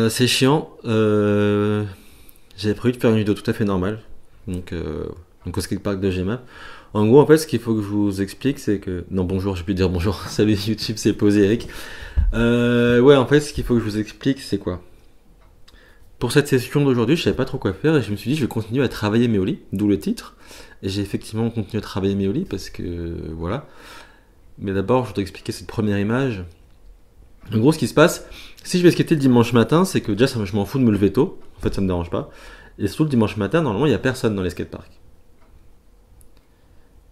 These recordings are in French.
C'est chiant. J'avais prévu de faire une vidéo tout à fait normale. Donc au skatepark de Gemap. En gros, en fait, ce qu'il faut que je vous explique, c'est que... Non, bonjour, je peux dire bonjour. Salut YouTube, c'est posé Eric. Ouais, en fait, ce qu'il faut que je vous explique, c'est quoi? Pour cette session d'aujourd'hui, je savais pas trop quoi faire et je me suis dit, je vais continuer à travailler mes ollies, d'où le titre. Et j'ai effectivement continué à travailler mes ollies parce que... Voilà. Mais d'abord, je voudrais expliquer cette première image. En gros, ce qui se passe, si je vais skater le dimanche matin, c'est que déjà, je m'en fous de me lever tôt. En fait, ça me dérange pas. Et surtout, le dimanche matin, normalement, il n'y a personne dans les skateparks.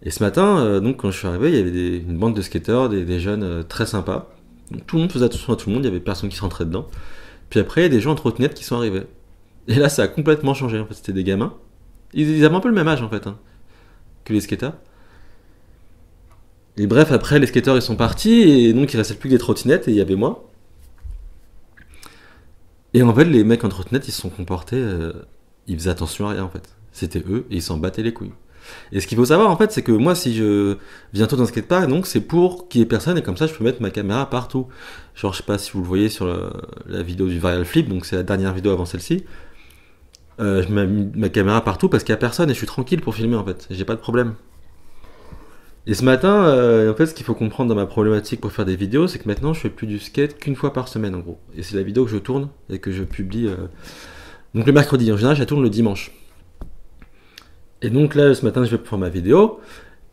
Et ce matin, donc, quand je suis arrivé, il y avait une bande de skateurs, des jeunes très sympas. Donc, tout le monde faisait attention à tout le monde, il y avait personne qui se rentrait dedans. Puis après, il y a des gens en trottinette qui sont arrivés. Et là, ça a complètement changé. En fait, c'était des gamins. Ils avaient un peu le même âge, en fait, que les skateurs. Et bref, après, les skateurs, ils sont partis, et donc, il restait plus que des trottinettes, et il y avait moi. Et en fait, les mecs en trottinette, ils se sont comportés... ils faisaient attention à rien, en fait. C'était eux, et ils s'en battaient les couilles. Et ce qu'il faut savoir, en fait, c'est que moi, si je viens tôt dans le skatepark, donc, c'est pour qu'il y ait personne, et comme ça, je peux mettre ma caméra partout. Genre, je sais pas si vous le voyez sur la vidéo du Viral Flip, donc c'est la dernière vidéo avant celle-ci. Je mets ma caméra partout parce qu'il y a personne, et je suis tranquille pour filmer, en fait. J'ai pas de problème. Et ce matin, en fait, ce qu'il faut comprendre dans ma problématique pour faire des vidéos, c'est que maintenant, je fais plus du skate qu'une fois par semaine, en gros. Et c'est la vidéo que je tourne et que je publie donc le mercredi. En général, je la tourne le dimanche. Et donc là, ce matin, je vais faire ma vidéo.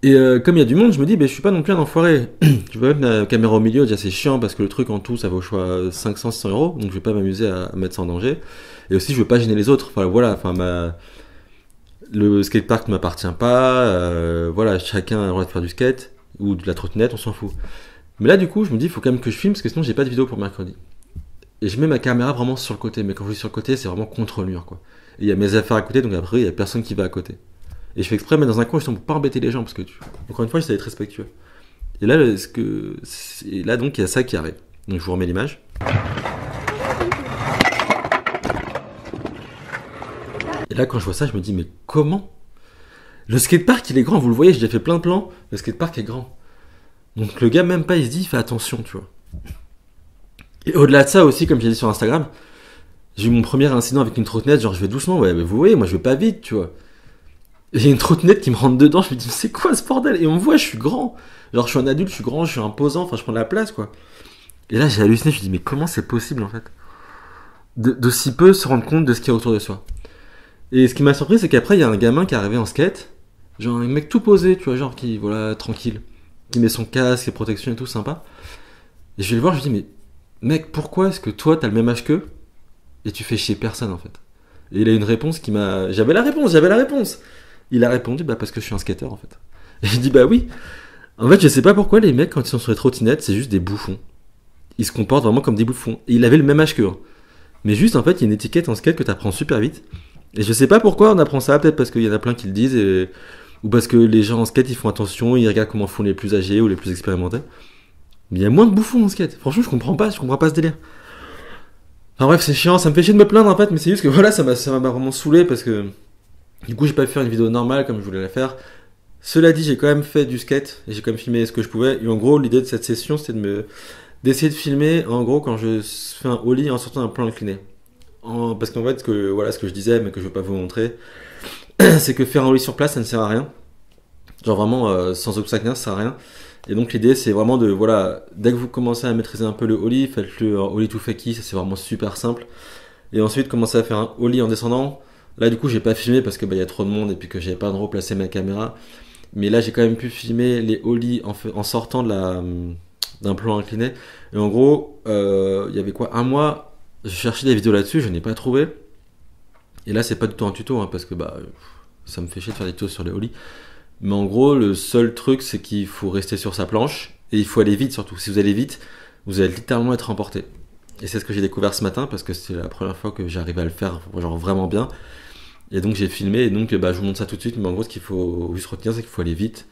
Et comme il y a du monde, je me dis, je suis pas non plus un enfoiré. Je vais mettre la caméra au milieu, déjà c'est chiant parce que le truc en tout, ça vaut au choix 500-600 euros. Donc je vais pas m'amuser à mettre ça en danger. Et aussi, je veux pas gêner les autres. Enfin voilà, le skatepark ne m'appartient pas. Voilà, chacun a le droit de faire du skate ou de la trottinette, on s'en fout. Mais là, du coup, je me dis, il faut quand même que je filme parce que sinon, j'ai pas de vidéo pour mercredi. Et je mets ma caméra vraiment sur le côté. Mais quand je dis sur le côté, c'est vraiment contre le mur, quoi. Et il y a mes affaires à côté, donc après, il y a personne qui va à côté. Et je fais exprès de mettre dans un coin justement pour pas embêter les gens parce que encore une fois, j'essaie d'être respectueux. Et là, donc, il y a ça qui arrive. Donc, je vous remets l'image. Et là, quand je vois ça, je me dis, mais comment? Le skatepark, il est grand, vous le voyez, j'ai fait plein de plans. Le skatepark est grand. Donc, le gars, même pas, il se dit, il fait attention, tu vois. Et au-delà de ça aussi, comme j'ai dit sur Instagram, j'ai eu mon premier incident avec une trottinette, genre, je vais doucement, ouais, mais vous voyez, moi, je vais pas vite, tu vois. J'ai une trottinette qui me rentre dedans, je me dis, c'est quoi ce bordel? Et on me voit, je suis grand. Genre, je suis un adulte, je suis grand, je suis imposant, enfin, je prends de la place, quoi. Et là, j'ai halluciné, je me dis, mais comment c'est possible, en fait? De si peu se rendre compte de ce qu'il y a autour de soi. Et ce qui m'a surpris, c'est qu'après, il y a un gamin qui est arrivé en skate, genre, un mec tout posé, tu vois, genre, qui, voilà, tranquille, qui met son casque, ses protections et tout, sympa. Et je vais le voir, je lui dis, mais, mec, pourquoi est-ce que toi, t'as le même âge qu'eux, et tu fais chier personne, en fait? Et il a une réponse qui m'a... J'avais la réponse. Il a répondu, parce que je suis un skateur, en fait. Et je dis, oui. En fait, je sais pas pourquoi les mecs, quand ils sont sur les trottinettes, c'est juste des bouffons. Ils se comportent vraiment comme des bouffons. Et il avait le même âge qu'eux. Mais juste, en fait, il y a une étiquette en skate que t'apprends super vite. Et je sais pas pourquoi on apprend ça, peut-être parce qu'il y en a plein qui le disent, ou parce que les gens en skate, ils font attention, ils regardent comment font les plus âgés ou les plus expérimentés. Mais il y a moins de bouffons en skate. Franchement, je comprends pas ce délire. Enfin bref, c'est chiant, ça me fait chier de me plaindre, en fait, mais c'est juste que voilà, ça m'a vraiment saoulé parce que... Du coup, j'ai pas pu faire une vidéo normale comme je voulais la faire. Cela dit, j'ai quand même fait du skate et j'ai quand même filmé ce que je pouvais. Et en gros, l'idée de cette session, c'était d'essayer de filmer, en gros, quand je fais un ollie en sortant d'un plan incliné. Parce qu'en fait, ce que je disais, mais que je veux pas vous montrer, c'est que faire un ollie sur place, ça ne sert à rien. Genre vraiment, sans obstacle, ça sert à rien. Et donc l'idée, c'est vraiment dès que vous commencez à maîtriser un peu le ollie, faites-le en ollie to fakie, ça c'est vraiment super simple. Et ensuite, commencez à faire un ollie en descendant. Là, du coup, j'ai pas filmé parce que y a trop de monde et puis que j'avais pas d'endroit où placer ma caméra. Mais là, j'ai quand même pu filmer les ollies en sortant d'un plan incliné. Et en gros, il y avait quoi, un mois, je cherchais des vidéos là-dessus, je n'ai pas trouvé. Et là, c'est pas du tout un tuto, parce que ça me fait chier de faire des tutos sur les ollies. Mais en gros, le seul truc, c'est qu'il faut rester sur sa planche et il faut aller vite surtout. Si vous allez vite, vous allez littéralement être emporté. Et c'est ce que j'ai découvert ce matin parce que c'est la première fois que j'arrivais à le faire, genre vraiment bien. Et donc j'ai filmé et donc je vous montre ça tout de suite. Mais en gros, ce qu'il faut juste retenir, c'est qu'il faut aller vite.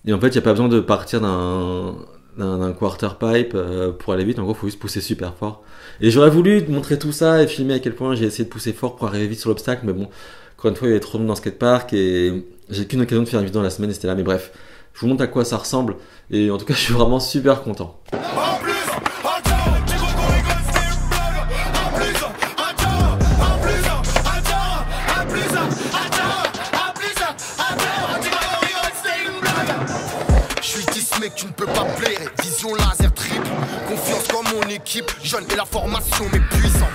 Et en fait, il n'y a pas besoin de partir d'un quarter pipe pour aller vite. En gros, il faut juste pousser super fort. Et j'aurais voulu montrer tout ça et filmer à quel point j'ai essayé de pousser fort pour arriver vite sur l'obstacle. Mais bon, encore une fois, il y avait trop de monde dans le skatepark et j'ai qu'une occasion de faire une vidéo dans la semaine et c'était là. Mais bref, je vous montre à quoi ça ressemble. Et en tout cas, je suis vraiment super content. carré, vision laser trip. Confiance comme mon équipe, jeune et la formation mais puissant.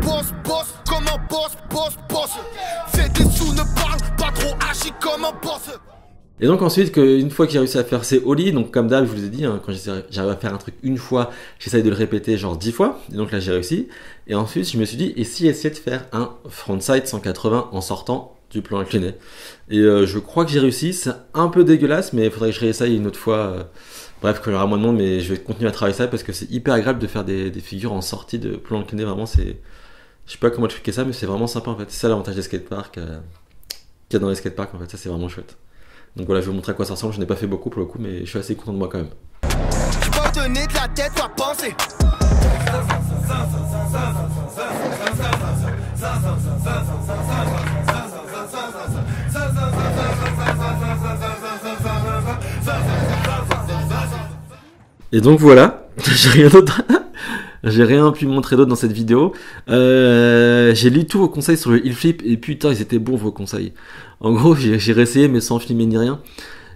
Boss, comme un boss. Fais des sous, ne parle pas trop, agis comme un boss. Et donc ensuite, une fois que j'ai réussi à faire ces ollies, donc comme d'hab, je vous ai dit, hein, quand j'arrive à faire un truc une fois, j'essaye de le répéter genre 10 fois. Et donc là, j'ai réussi. Et ensuite, je me suis dit, et si j'essayais de faire un frontside 180 en sortant du plan incliné. Et je crois que j'ai réussi. C'est un peu dégueulasse, mais il faudrait que je réessaye une autre fois. Bref, quand il y aura moins de monde, mais je vais continuer à travailler ça parce que c'est hyper agréable de faire des figures en sortie de plan incliné. Vraiment, c'est... Je sais pas comment expliquer ça, mais c'est vraiment sympa en fait. C'est ça l'avantage des skateparks qu'il y a dans les skateparks en fait. Ça, c'est vraiment chouette. Donc voilà, je vais vous montrer à quoi ça ressemble. Je n'ai pas fait beaucoup pour le coup, mais je suis assez content de moi quand même. Tu peux donner de la tête, pas penser. Et donc voilà, j'ai rien d'autre. J'ai rien pu montrer d'autre dans cette vidéo. J'ai lu tous vos conseils sur le heel flip et putain, ils étaient bons vos conseils. En gros, j'ai réessayé mais sans filmer ni rien.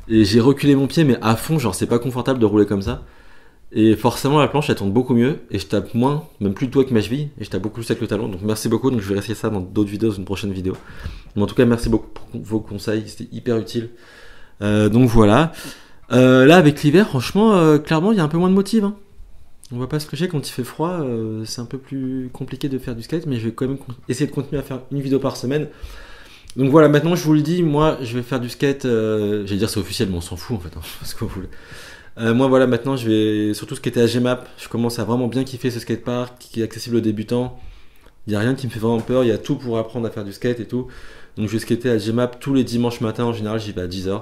Et j'ai reculé mon pied mais à fond, genre c'est pas confortable de rouler comme ça. Et forcément la planche elle tourne beaucoup mieux et je tape moins, même plus de doigts que ma cheville et je tape beaucoup plus avec le talon. Donc merci beaucoup, donc je vais essayer ça dans d'autres vidéos, dans une prochaine vidéo. Mais en tout cas merci beaucoup pour vos conseils, c'était hyper utile. Donc voilà. Là avec l'hiver, franchement, clairement il y a un peu moins de motive. Hein. On va pas se cacher, quand il fait froid, c'est un peu plus compliqué de faire du skate, mais je vais quand même essayer de continuer à faire une vidéo par semaine. Donc voilà, maintenant je vous le dis, moi je vais faire du skate, j'allais dire c'est officiel, mais on s'en fout en fait, hein, parce que vous voulez. Moi voilà, maintenant je vais surtout skater à Gmap, je commence à vraiment bien kiffer ce skatepark qui est accessible aux débutants. Il n'y a rien qui me fait vraiment peur, il y a tout pour apprendre à faire du skate et tout. Donc je vais skater à Gmap tous les dimanches matins, en général j'y vais à 10h.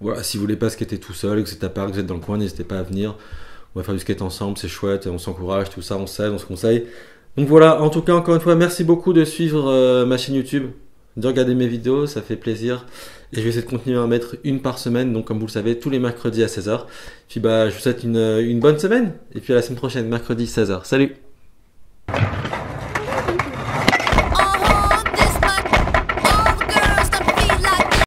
Voilà, si vous voulez pas skater tout seul, que c'est à part, que vous êtes dans le coin, n'hésitez pas à venir. On va faire du skate ensemble, c'est chouette, on s'encourage, tout ça, on s'aide, on se conseille. Donc voilà, en tout cas, encore une fois, merci beaucoup de suivre ma chaîne YouTube, de regarder mes vidéos, ça fait plaisir. Et je vais essayer de continuer à en mettre une par semaine, donc comme vous le savez, tous les mercredis à 16h. Puis bah, je vous souhaite une bonne semaine, et puis à la semaine prochaine, mercredi 16h. Salut!